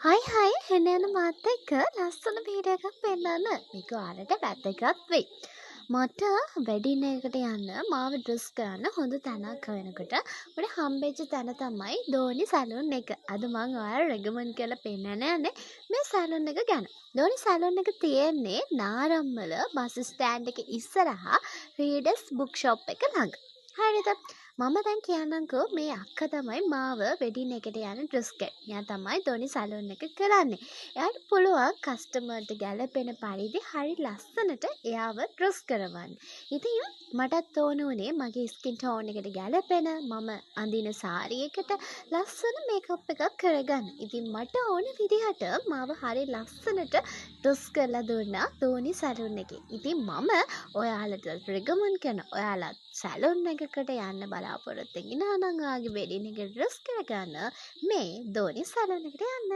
හයි එන්න යන මාත් එක්ක ලස්සන වීඩියෝ එකක් පෙන්නන්න. මේක ඔයාලට වැදගත් වෙයි. මට වෙඩින් එකකට යන්න මාව ඩ්‍රෙස් කරන්න හොඳ තැනක් හොයනකොට මට හම්බෙච්ච තැන තමයි ධෝනි සැලූන් එක. අද මම ඔයාලට රෙකමන්ඩ් කරලා පෙන්නන්න යන්නේ මේ සැලූන් එක ගැන. ධෝනි සැලූන් එක තියෙන්නේ නාරම්මල බස් ස්ටෑන්ඩ් එක ඉස්සරහා රීඩර්ස් බුක් ෂොප් එක ළඟ. හරිද? මම දැන් කියන්නම්කෝ මේ අක්කා තමයි මාව වෙඩින් එකට යන ඩ්‍රෙස් කරන්නේ. එයා තමයි ධෝනි සැලූන් එක කරන්නේ. එයාට පුළුවන් කස්ටමර්ට ගැලපෙන පරිදි හරි ලස්සනට එයාව ඩ්‍රෙස් කරවන්න. ඉතින් මටත් ඕන උනේ මගේ ස්කින් ටෝන් එකට ගැලපෙන මම අඳින සාරි එකට ලස්සන මේකප් එකක් කරගන්න. ඉතින් මට ඕන විදිහට මාව හරි ලස්සනට ඩ්‍රෙස් කරලා දුන්නා ධෝනි සැලූන් එකේ. ඉතින් මම ඔයාලට රෙකමන්ඩ් කරන ඔයාලා සැලූන් එකකට යන්න බලාපොරොත්තු වෙනවා නම් ඔයාගේ වෙඩින් එක ඩ්‍රෙස් කරගන්න මේ ධෝනි සැලූන් එකට යන්න.